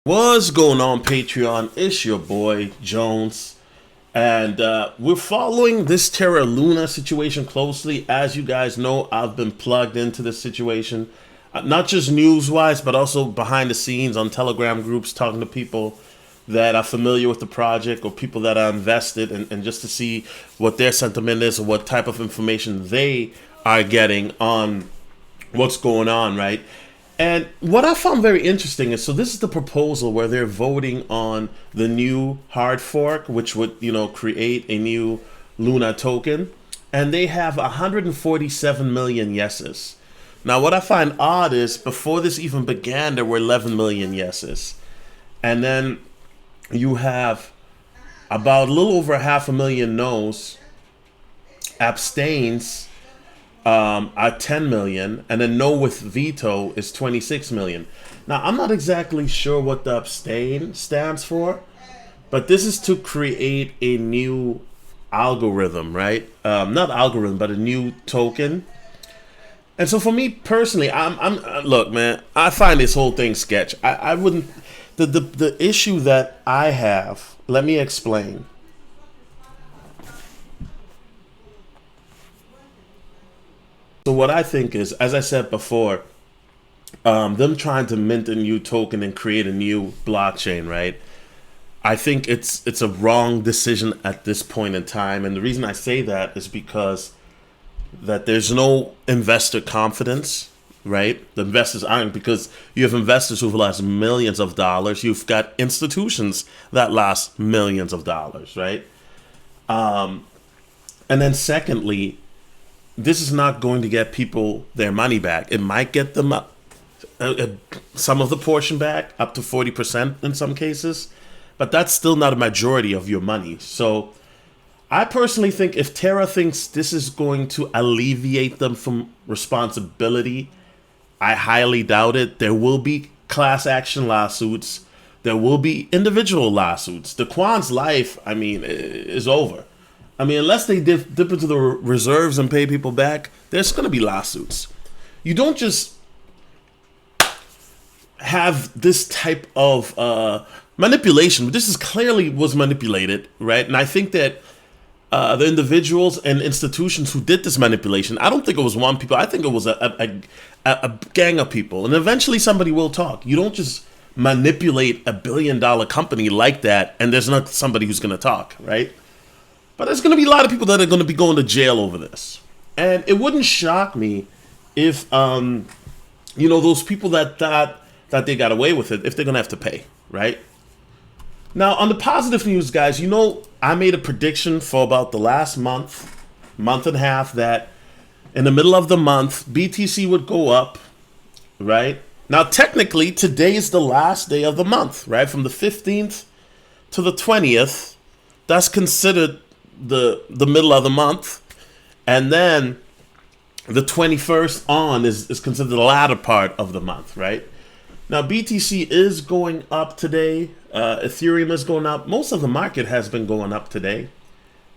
What's going on, Patreon? It's your boy Jones, and we're following this Terra Luna situation closely. As you guys know, I've been plugged into this situation, not just news-wise, but also behind the scenes on Telegram groups, talking to people that are familiar with the project or people that are invested, and just to see what their sentiment is or what type of information they are getting on what's going on, right? And what I found very interesting is, so this is the proposal where they're voting on the new hard fork, which would, create a new Luna token. And they have 147 million yeses. Now, what I find odd is before this even began, there were 11 million yeses. And then you have about a little over half a million no's, abstains at 10 million, and then no with veto is 26 million. Now, I'm not exactly sure what the abstain stands for, but this is to create a new algorithm, right? Not algorithm, but a new token. And so for me personally, I'm look, man, I find this whole thing sketch. I wouldn't. The issue that I have, let me explain. So what I think is, as I said before, them trying to mint a new token and create a new blockchain, right? I think it's a wrong decision at this point in time, and the reason I say that is because that there's no investor confidence, right? The investors aren't, because you have investors who've lost millions of dollars. You've got institutions that lost millions of dollars, right? And then secondly, this is not going to get people their money back. It might get them some of the portion back, up to 40% in some cases, but that's still not a majority of your money. So I personally think if Terra thinks this is going to alleviate them from responsibility, I highly doubt it. There will be class action lawsuits. There will be individual lawsuits. The Quan's life, is over. Unless they dip into the reserves and pay people back, there's going to be lawsuits. You don't just have this type of manipulation. This is clearly was manipulated, right? And I think that the individuals and institutions who did this manipulation, I don't think it was one people. I think it was a gang of people. And eventually somebody will talk. You don't just manipulate a billion-dollar company like that and there's not somebody who's going to talk, right? But there's going to be a lot of people that are going to be going to jail over this. And it wouldn't shock me if, those people that thought that they got away with it, if they're going to have to pay, right? Now, on the positive news, guys, I made a prediction for about the last month and a half, that in the middle of the month, BTC would go up, right? Now, technically, today is the last day of the month, right? From the 15th to the 20th, that's considered the middle of the month, and then the 21st on is considered the latter part of the month, right? Now BTC is going up today. Ethereum is going up. Most of the market has been going up today,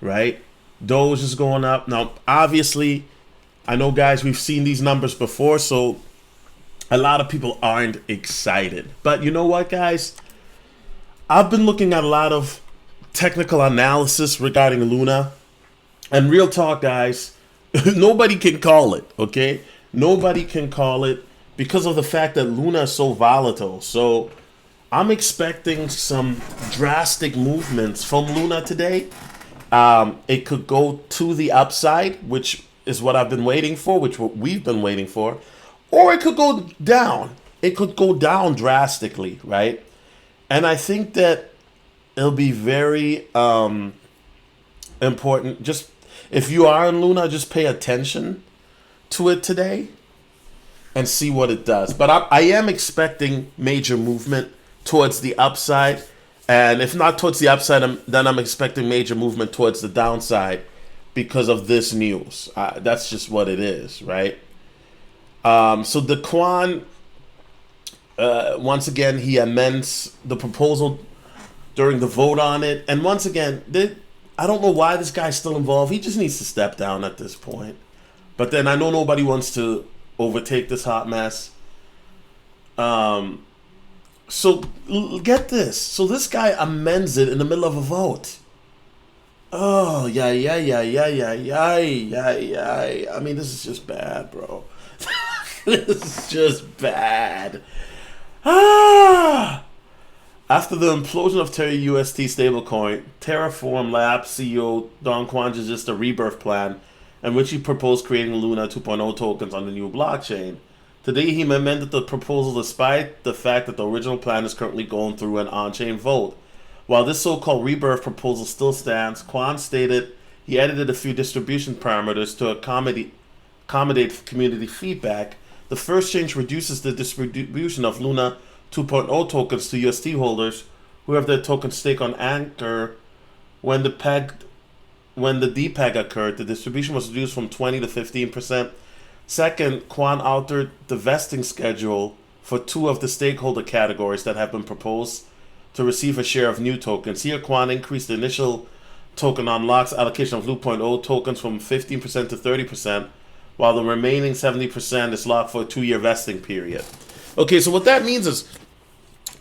right? Doge is going up. Now, obviously, I know, guys, we've seen these numbers before, so a lot of people aren't excited. But you know what, guys? I've been looking at a lot of technical analysis regarding Luna, and real talk, guys, nobody can call it, okay? Nobody can call it because of the fact that Luna is so volatile. So I'm expecting some drastic movements from Luna today. It could go to the upside, which is what I've been waiting for, which what we've been waiting for, or it could go down. It could go down drastically, right? And I think that it'll be very important. Just if you are in Luna, just pay attention to it today and see what it does. But I am expecting major movement towards the upside. And if not towards the upside, then I'm expecting major movement towards the downside because of this news. That's just what it is, right? So the Quan, once again, he amends the proposal during the vote on it. And once again, I don't know why this guy's still involved. He just needs to step down at this point. But then I know nobody wants to overtake this hot mess. So get this. So this guy amends it in the middle of a vote. Oh, yeah, yeah, yeah, yeah, yeah, yeah, yeah, yeah. I mean, this is just bad, bro. This is just bad. Ah! After the implosion of Terra UST stablecoin, Terraform Labs CEO Don Kwan just a rebirth plan in which he proposed creating Luna 2.0 tokens on the new blockchain. Today, he amended the proposal despite the fact that the original plan is currently going through an on-chain vote. While this so-called rebirth proposal still stands, Kwan stated he edited a few distribution parameters to accommodate community feedback. The first change reduces the distribution of Luna 2.0 tokens to UST holders who have their token stake on Anchor. When the depeg occurred, the distribution was reduced from 20 to 15%. Second, Kwan altered the vesting schedule for two of the stakeholder categories that have been proposed to receive a share of new tokens. Here, Kwan increased the initial token unlocks allocation of 2.0 tokens from 15% to 30%, while the remaining 70% is locked for a 2-year vesting period. Okay, so what that means is,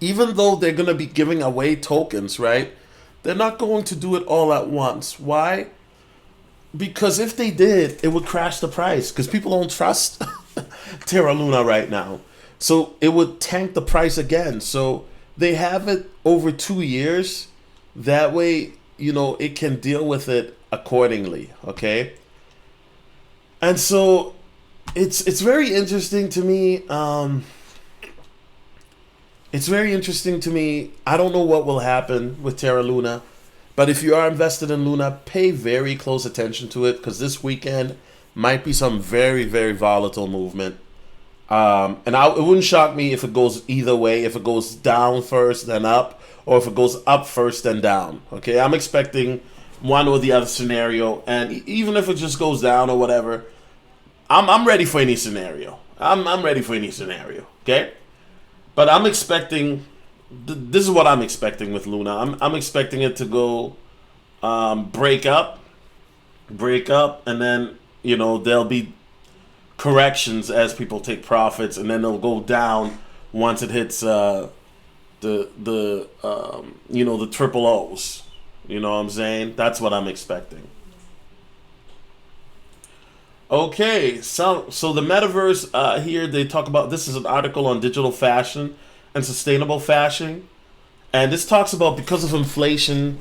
even though they're going to be giving away tokens, right, they're not going to do it all at once. Why? Because if they did, it would crash the price, because people don't trust Terra Luna right now. So it would tank the price again. So they have it over 2 years. That way, you know, it can deal with it accordingly, okay? And so it's very interesting to me. It's very interesting to me. I don't know what will happen with Terra Luna, but if you are invested in Luna, pay very close attention to it, because this weekend might be some very, very volatile movement. And it wouldn't shock me if it goes either way, if it goes down first, then up, or if it goes up first, then down. Okay, I'm expecting one or the other scenario, and even if it just goes down or whatever, I'm ready for any scenario. I'm ready for any scenario. Okay, but I'm expecting. This is what I'm expecting with Luna. I'm expecting it to go break up, and then, you know, there'll be corrections as people take profits, and then it'll go down once it hits the you know, the triple O's. You know what I'm saying? That's what I'm expecting. Okay, so the metaverse here, they talk about, this is an article on digital fashion and sustainable fashion, and this talks about, because of inflation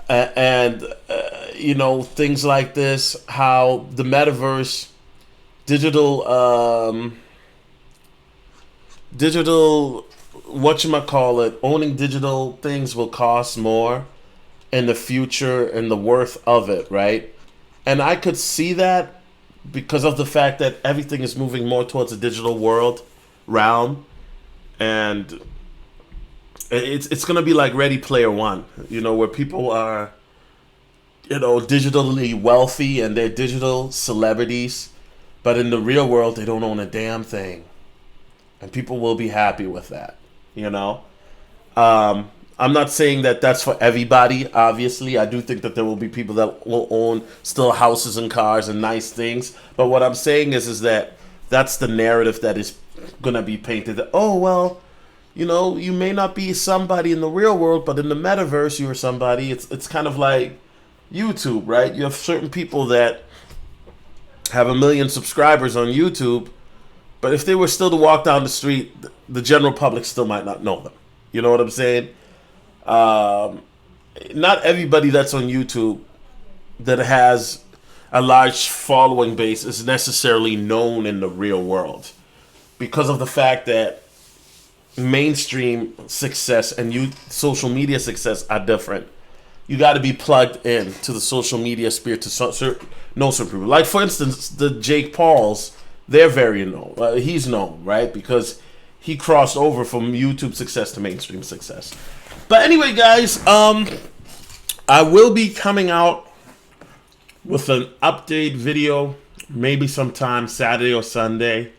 and you know, things like this, how the metaverse, digital whatchamacallit, owning digital things will cost more in the future, and the worth of it, right? And I could see that because of the fact that everything is moving more towards a digital world realm, and it's gonna be like Ready Player One, you know, where people are, you know, digitally wealthy and they're digital celebrities, but in the real world they don't own a damn thing, and people will be happy with that, you know. I'm not saying that that's for everybody. Obviously, I do think that there will be people that will own still houses and cars and nice things. But what I'm saying is that that's the narrative that is gonna be painted. That, oh well, you know, you may not be somebody in the real world, but in the metaverse you're somebody. It's kind of like YouTube, right? You have certain people that have 1 million subscribers on YouTube, but if they were still to walk down the street, the general public still might not know them. You know what I'm saying? Not everybody that's on YouTube that has a large following base is necessarily known in the real world, because of the fact that mainstream success and social media success are different. You got to be plugged in to the social media sphere to know certain people. Like, for instance, the Jake Pauls, they're very known. He's known, right? Because he crossed over from YouTube success to mainstream success. But anyway, guys, I will be coming out with an update video, maybe sometime Saturday or Sunday.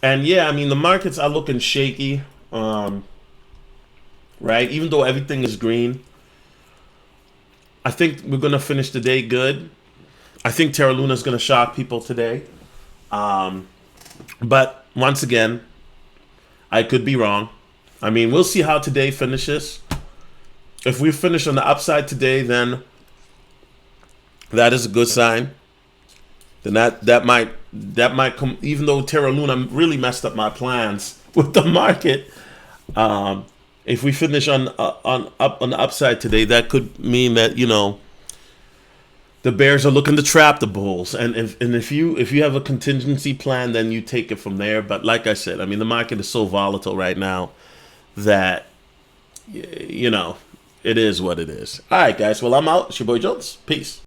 And yeah, I mean, the markets are looking shaky, right? Even though everything is green, I think we're going to finish the day good. I think Terra Luna is going to shock people today. But once again, I could be wrong. I mean, we'll see how today finishes. If we finish on the upside today, then that is a good sign. Then that might come. Even though Terra Luna really messed up my plans with the market, if we finish on the upside today, that could mean that the bears are looking to trap the bulls. And if you have a contingency plan, then you take it from there. But like I said, I mean, the market is so volatile right now that it is what it is. All right, guys. Well, I'm out. It's your boy Jones. Peace.